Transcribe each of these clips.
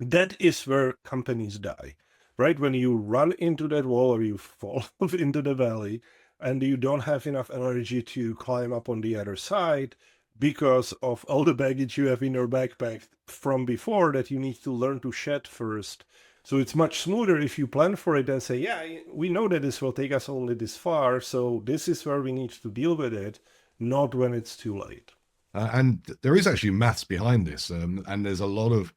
That is where companies die, right? When you run into that wall or you fall into the valley and you don't have enough energy to climb up on the other side because of all the baggage you have in your backpack from before that you need to learn to shed first. So it's much smoother if you plan for it and say, yeah, we know that this will take us only this far, so this is where we need to deal with it, not when it's too late. And there is actually maths behind this, and there's a lot of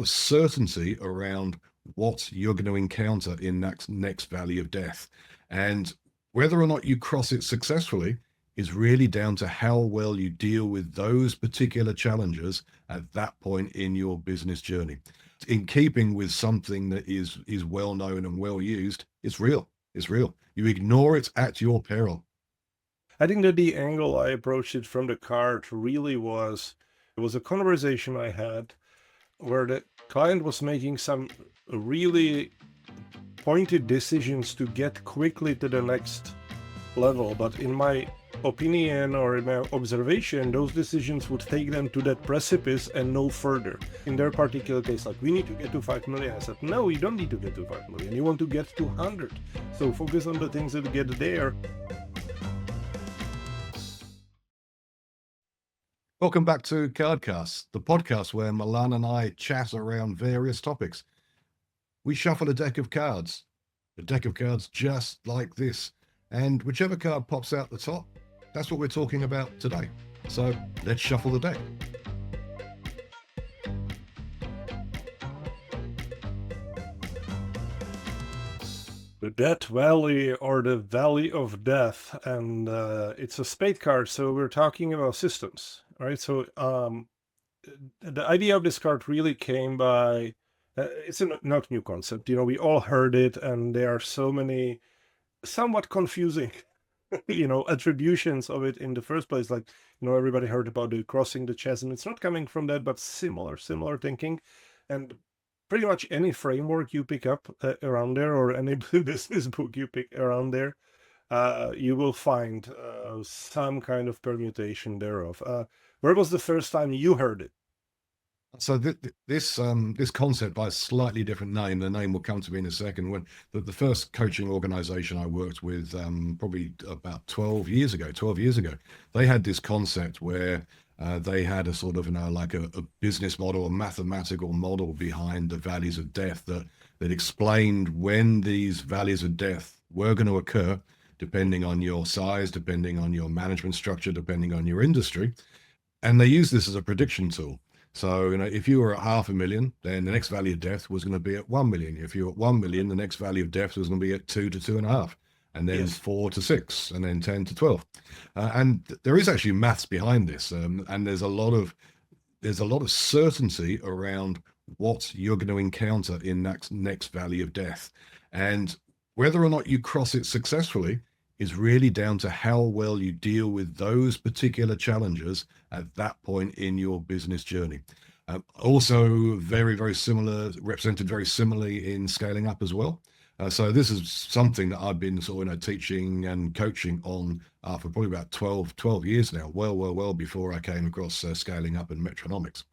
certainty around what you're going to encounter in that next valley of death, and whether or not you cross it successfully is really down to how well you deal with those particular challenges at that point in your business journey. In keeping with something that is well known and well used, it's real. It's real. You ignore it at your peril. I think that the angle I approached it from the card really was it was a conversation I had where the client was making some really pointed decisions to get quickly to the next level. But in my opinion or in my observation, those decisions would take them to that precipice and no further. In their particular case, like, we need to get to 5 million. I said, no, you don't need to get to 5 million. You want to get to 100. So focus on the things that get there. Welcome back to CardCast, the podcast where Milan and I chat around various topics. We shuffle a deck of cards just like this, and whichever card pops out the top, that's what we're talking about today. So let's shuffle the deck. The Death Valley or the Valley of Death, and it's a spade card, so we're talking about systems, right? So the idea of this card really came by it's a not new concept. We all heard it, and there are so many somewhat confusing attributions of it in the first place. Like, everybody heard about the crossing the chasm. It's not coming from that, but similar thinking. And pretty much any framework you pick up around there, or any business book you pick around there, you will find some kind of permutation thereof. Where was the first time you heard it? So this concept by a slightly different name. The name will come to me in a second. When the first coaching organization I worked with, probably about 12 years ago, they had this concept where they had a sort of, like a business model, a mathematical model behind the valleys of death that explained when these valleys of death were going to occur, depending on your size, depending on your management structure, depending on your industry. And they use this as a prediction tool. So, if you were at 500,000, then the next value of death was going to be at 1 million. If you were at 1 million, the next value of death was going to be at 2 to 2.5, and then Yes. 4 to 6, and then 10 to 12. And there is actually maths behind this. And there's a lot of certainty around what you're going to encounter in that next valley of death. And whether or not you cross it successfully is really down to how well you deal with those particular challenges at that point in your business journey. Also, very, very similar, represented very similarly in scaling up as well. So this is something that I've been sort of teaching and coaching on for probably about 12 years now, well before I came across scaling up and metronomics.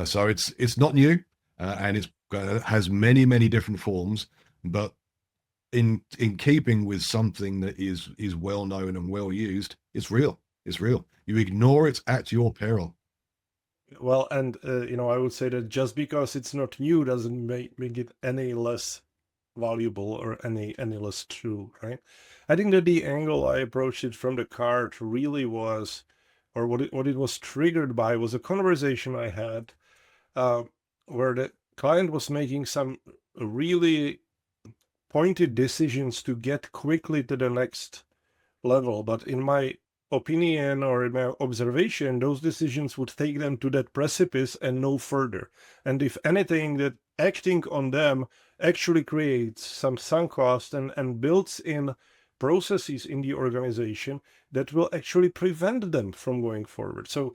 So it's not new, and it has many different forms, but in keeping with something that is well known and well used, it's real. It's real. You ignore it at your peril. Well, and I would say that just because it's not new doesn't make it any less valuable or any less true, right? I think that the angle I approached it from the card really was, or what it was triggered by, was a conversation I had uh, where the client was making some really pointed decisions to get quickly to the next level. But in my opinion or in my observation, those decisions would take them to that precipice and no further. And if anything, that acting on them actually creates some sunk cost and builds in processes in the organization that will actually prevent them from going forward. So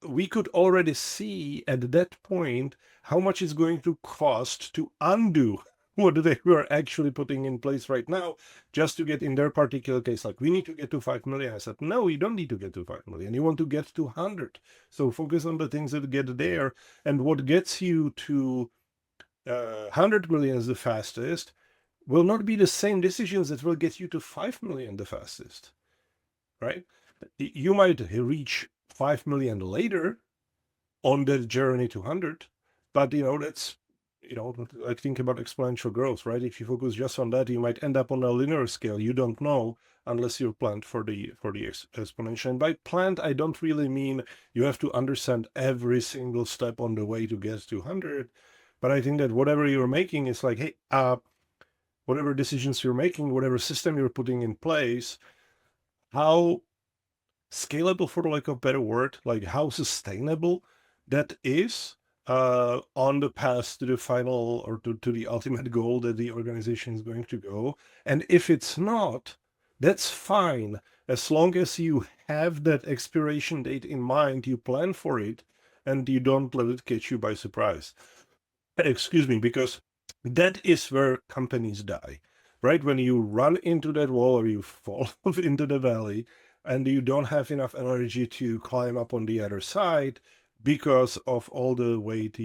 we could already see at that point how much it's going to cost to undo what they were actually putting in place right now just to get, in their particular case, like, we need to get to 5 million. I said, no, you don't need to get to 5 million. You want to get to 100. So focus on the things that get there. And what gets you to 100 million is the fastest, will not be the same decisions that will get you to 5 million the fastest, right? You might reach 5 million later on the journey to 100, but that's, I think about exponential growth, right? If you focus just on that, you might end up on a linear scale. You don't know unless you're planned for the exponential. And by planned, I don't really mean you have to understand every single step on the way to get to 100, but I think that whatever you're making is like, hey, whatever decisions you're making, whatever system you're putting in place, how scalable, for lack of a better word, like how sustainable that is on the path to the final or to the ultimate goal that the organization is going to go. And if it's not, that's fine. As long as you have that expiration date in mind, you plan for it, and you don't let it catch you by surprise. Excuse me, because that is where companies die, right? When you run into that wall or you fall into the valley and you don't have enough energy to climb up on the other side because of all the weight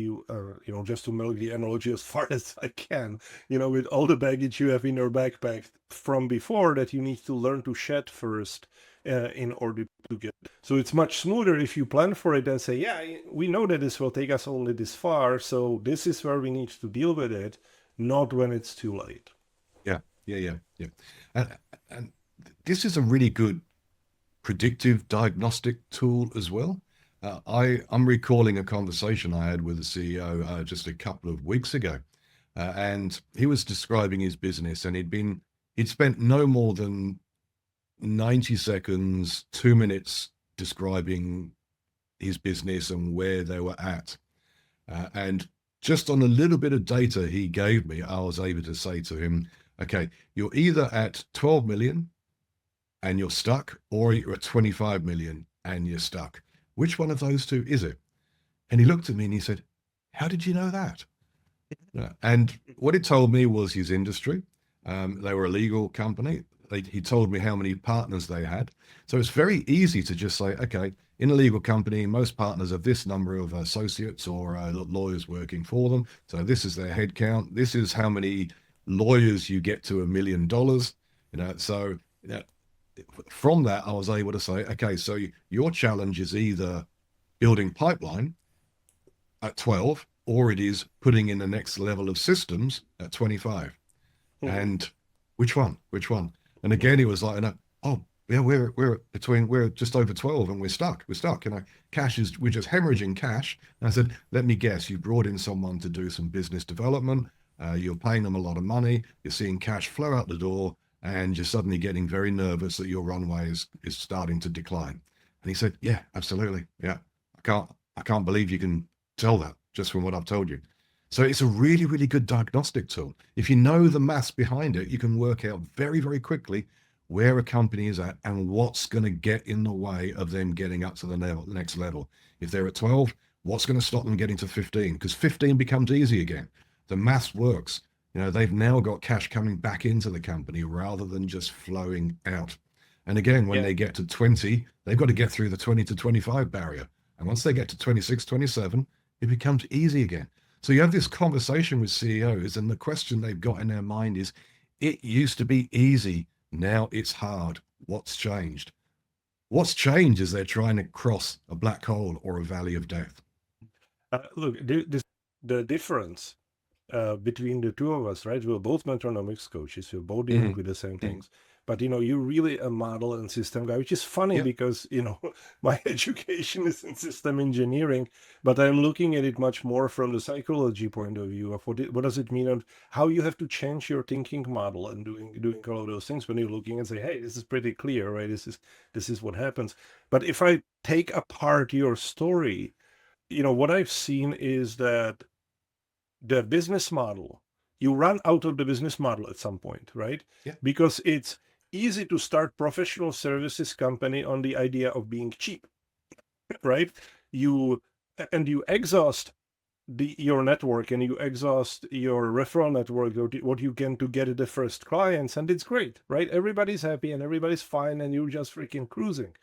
just to milk the analogy as far as I can, with all the baggage you have in your backpack from before that you need to learn to shed first in order to get. So it's much smoother if you plan for it and say, yeah, we know that this will take us only this far, so this is where we need to deal with it, not when it's too late. Yeah, yeah. And this is a really good predictive diagnostic tool as well. I'm recalling a conversation I had with the CEO just a couple of weeks ago, and he was describing his business, and he'd spent no more than 90 seconds, 2 minutes describing his business and where they were at. And just on a little bit of data he gave me, I was able to say to him, okay, you're either at 12 million and you're stuck, or you're at 25 million and you're stuck. Which one of those two is it? And he looked at me and he said, how did you know that? And what it told me was his industry. They were a legal company. He told me how many partners they had. So it's very easy to just say, okay, in a legal company, most partners have this number of associates or lawyers working for them. So this is their head count. This is how many lawyers you get to $1 million. So from that, I was able to say, okay, so your challenge is either building pipeline at 12, or it is putting in the next level of systems at 25. And which one? Which one? And again, he was like, oh, yeah, we're just over 12 and we're stuck. We're stuck. We're just hemorrhaging cash. And I said, let me guess, you brought in someone to do some business development. You're paying them a lot of money. You're seeing cash flow out the door, and you're suddenly getting very nervous that your runway is starting to decline. And he said, yeah, absolutely. Yeah. I can't believe you can tell that just from what I've told you. So it's a really, really good diagnostic tool. If you know the maths behind it, you can work out very, very quickly where a company is at and what's going to get in the way of them getting up to the next level. If they're at 12, what's going to stop them getting to 15? Because 15 becomes easy again. The maths works. They've now got cash coming back into the company rather than just flowing out. And again, when they get to 20, they've got to get through the 20 to 25 barrier. And once they get to 26, 27, it becomes easy again. So you have this conversation with CEOs, and the question they've got in their mind is, it used to be easy. Now it's hard. What's changed? What's changed is they're trying to cross a black hole or a valley of death. Look, the difference between the two of us, right? We're both metronomics coaches. We're both dealing with the same things. But you're really a model and system guy, which is funny because my education is in system engineering, but I'm looking at it much more from the psychology point of view of what does it mean and how you have to change your thinking model and doing all of those things when you're looking and say, hey, this is pretty clear, right? This is what happens. But if I take apart your story, what I've seen is that the business model, you run out of the business model at some point, right? Yeah. Because it's easy to start professional services company on the idea of being cheap, right? You exhaust your network and you exhaust your referral network, what you can to get the first clients, and it's great, right? Everybody's happy and everybody's fine and you're just freaking cruising.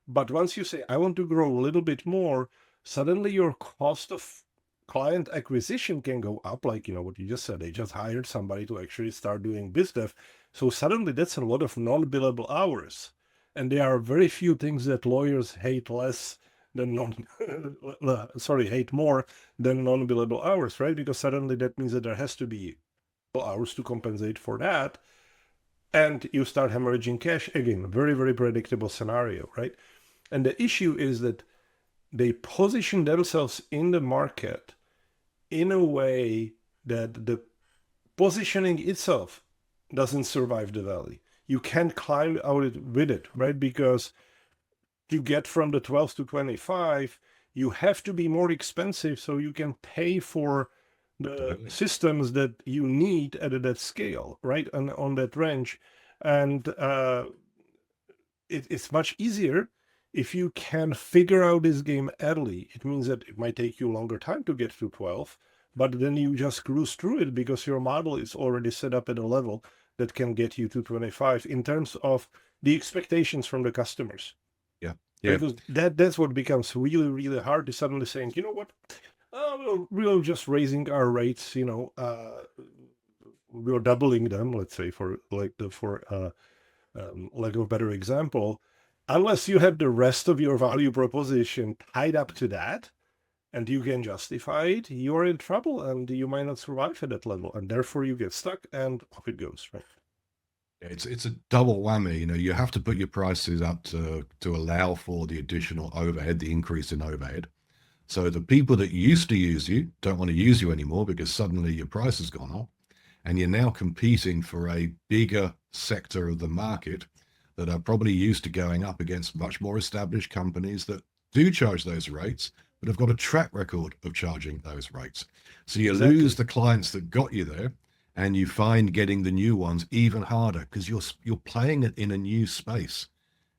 But once you say, I want to grow a little bit more, suddenly your cost of client acquisition can go up, like, what you just said. They just hired somebody to actually start doing biz dev. So suddenly that's a lot of non-billable hours. And there are very few things that lawyers hate less than hate more than non-billable hours, right? Because suddenly that means that there has to be hours to compensate for that. And you start hemorrhaging cash again. Very, very predictable scenario, right? And the issue is that they position themselves in the market in a way that the positioning itself doesn't survive the valley. You can't climb out it with it, right? Because to get from the 12 to 25, you have to be more expensive so you can pay for the Absolutely. systems that you need at that scale, right? And on that range. And it's much easier if you can figure out this game early. It means that it might take you longer time to get to 12, but then you just cruise through it because your model is already set up at a level that can get you to 25 in terms of the expectations from the customers. Yeah. Yeah. Because that's what becomes really, really hard, is suddenly saying, you know what, we're just raising our rates, we're doubling them, let's say, for lack of a better example, unless you have the rest of your value proposition tied up to that and you can justify it, you're in trouble and you might not survive at that level. And therefore you get stuck and off it goes, right? It's a double whammy. You have to put your prices up to allow for the additional overhead, the increase in overhead. So the people that used to use you don't want to use you anymore because suddenly your price has gone up, and you're now competing for a bigger sector of the market that are probably used to going up against much more established companies that do charge those rates, but have got a track record of charging those rates. So you Exactly. lose the clients that got you there, and you find getting the new ones even harder because you're playing it in a new space.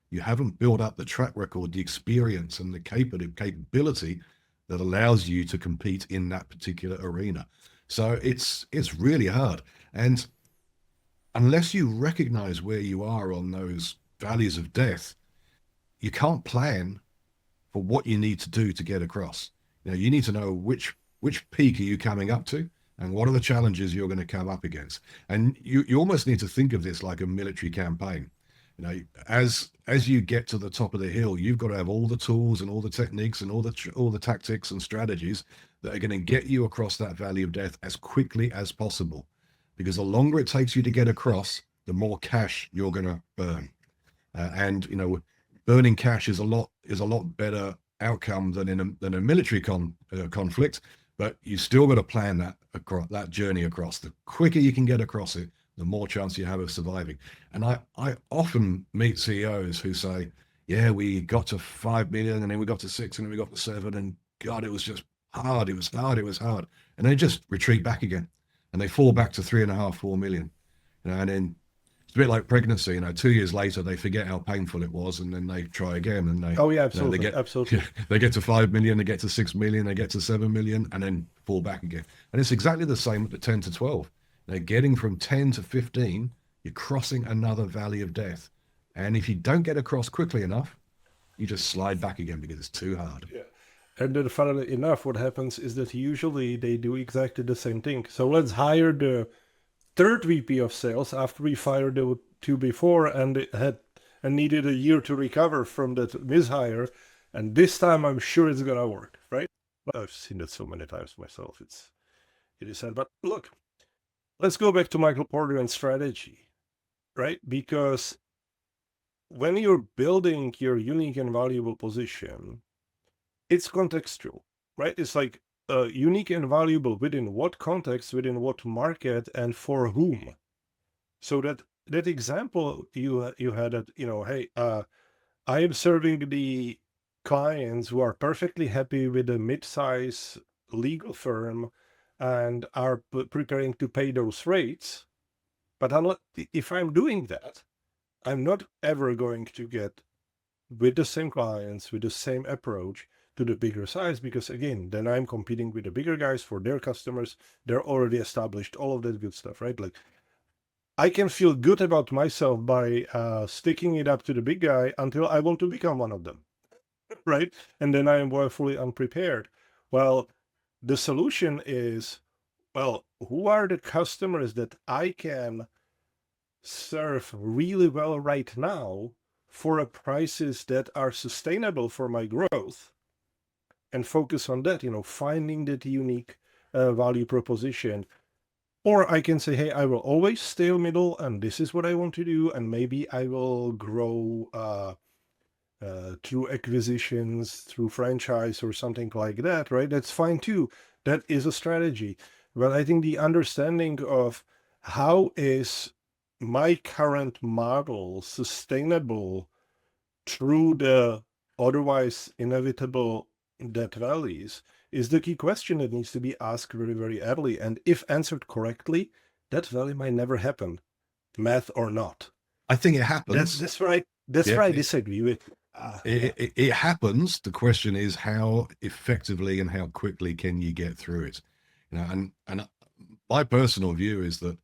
You haven't built up the track record, the experience, and the capability that allows you to compete in that particular arena. So it's really hard. And unless you recognize where you are on those valleys of death, you can't plan for what you need to do to get across. You need to know which peak are you coming up to, and what are the challenges you're going to come up against. And you almost need to think of this like a military campaign. As you get to the top of the hill, you've got to have all the tools and all the techniques and all the tactics and strategies that are going to get you across that valley of death as quickly as possible. Because the longer it takes you to get across, the more cash you're going to burn. And burning cash is a lot better outcome than in a military conflict. But you still got to plan that journey across. The quicker you can get across it, the more chance you have of surviving. And I often meet CEOs who say, "Yeah, we got to 5 million, and then we got to 6, and then we got to 7, and God, it was just hard. It was hard. It was hard." And they just retreat back again, and they fall back to 3.5, 4 million. And then it's a bit like pregnancy. 2 years later, they forget how painful it was, and then they try again, and Oh yeah, they absolutely. get Absolutely. they get to 5 million, they get to 6 million, they get to 7 million, and then fall back again. And it's exactly the same at the 10 to 12. They're getting from 10 to 15. You're crossing another valley of death, and if you don't get across quickly enough, you just slide back again because it's too hard. Yeah. And then funnily enough, what happens is that usually they do exactly the same thing. So let's hire the third VP of sales after we fired the two before and needed a year to recover from that mishire. And this time I'm sure it's gonna work, right? I've seen that so many times myself. It is sad. But look, let's go back to Michael Porter and strategy, right? Because when you're building your unique and valuable position, it's contextual, right? It's like unique and valuable within what context, within what market, and for whom. So that example you had that, hey, I am serving the clients who are perfectly happy with a mid-size legal firm and are preparing to pay those rates. But if I'm doing that, I'm not ever going to get with the same clients, with the same approach to the bigger size, because again, then I'm competing with the bigger guys for their customers. They're already established, all of that good stuff, right? Like I can feel good about myself by sticking it up to the big guy until I want to become one of them, right? And then I am fully unprepared. Well, the solution is, well, who are the customers that I can serve really well right now for prices that are sustainable for my growth, and focus on that, finding that unique value proposition. Or I can say, hey, I will always stay middle, and this is what I want to do, and maybe I will grow through acquisitions, through franchise, or something like that, right? That's fine too. That is a strategy. But I think the understanding of how is my current model sustainable through the otherwise inevitable debt valleys is the key question that needs to be asked very, very early. And if answered correctly, that valley might never happen, math or not. I think it happens. That's right. That's Yeah, right. I disagree with. it happens. The question is how effectively and how quickly can you get through it? And my personal view is that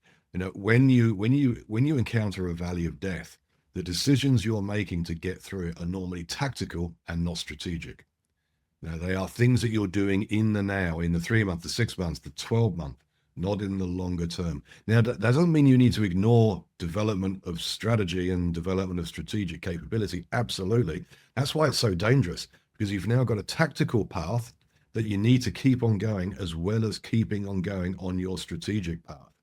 when you encounter a valley of death, the decisions you're making to get through it are normally tactical and not strategic. Now, they are things that you're doing in the now, in the 3 month, the 6 months, the 12 month, not in the longer term. Now, that doesn't mean you need to ignore development of strategy and development of strategic capability. Absolutely. That's why it's so dangerous, because you've now got a tactical path that you need to keep on going, as well as keeping on going on your strategic path.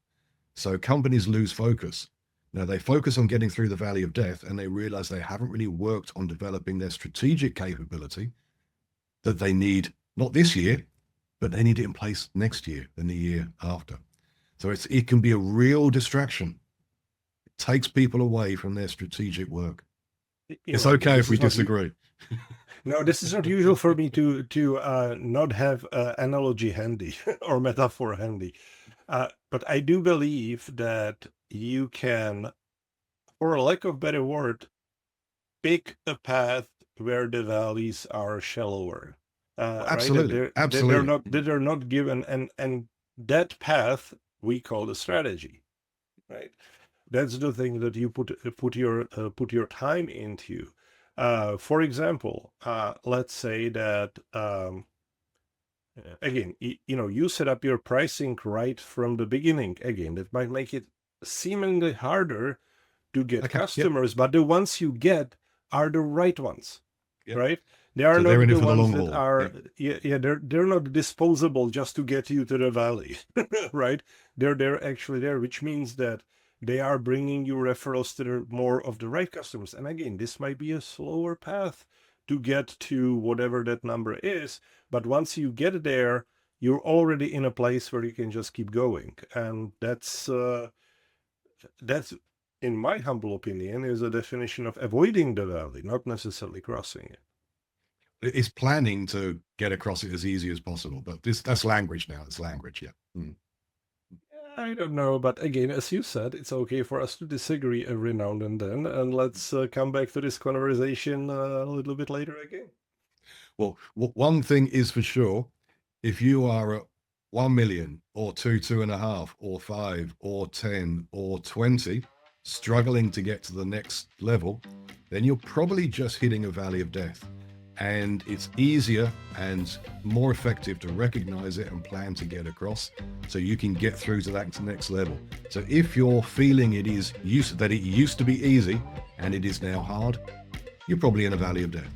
So companies lose focus. Now, they focus on getting through the valley of death, and they realize they haven't really worked on developing their strategic capability that they need, not this year, but they need it in place next year and the year after. So it can be a real distraction. It takes people away from their strategic work. It's okay if we disagree. No, this is not usual for me to not have analogy handy or metaphor handy. But I do believe that you can, for lack of better word, pick a path where the valleys are shallower. Absolutely, right? absolutely. They're not given, and that path we call the strategy, right? That's the thing that you put your time into. For example, let's say that again, you set up your pricing right from the beginning. Again, that might make it seemingly harder to get customers, but the ones you get are the right ones, right? They are not the ones that are, they're not disposable just to get you to the valley, right? They're actually there, which means that they are bringing you referrals to more of the right customers. And again, this might be a slower path to get to whatever that number is, but once you get there, you're already in a place where you can just keep going. And that's in my humble opinion, is a definition of avoiding the valley, not necessarily crossing it. It's planning to get across it as easy as possible, but that's language now. It's language, yeah. I don't know, but again, as you said, it's okay for us to disagree every now and then, and let's come back to this conversation a little bit later again. Well, one thing is for sure, if you are at 1 million or 2.5, or 5, or 10, or 20, struggling to get to the next level, then you're probably just hitting a valley of death. And it's easier and more effective to recognize it and plan to get across, so you can get through to that next level. So if you're feeling that it used to be easy and it is now hard, you're probably in a valley of death.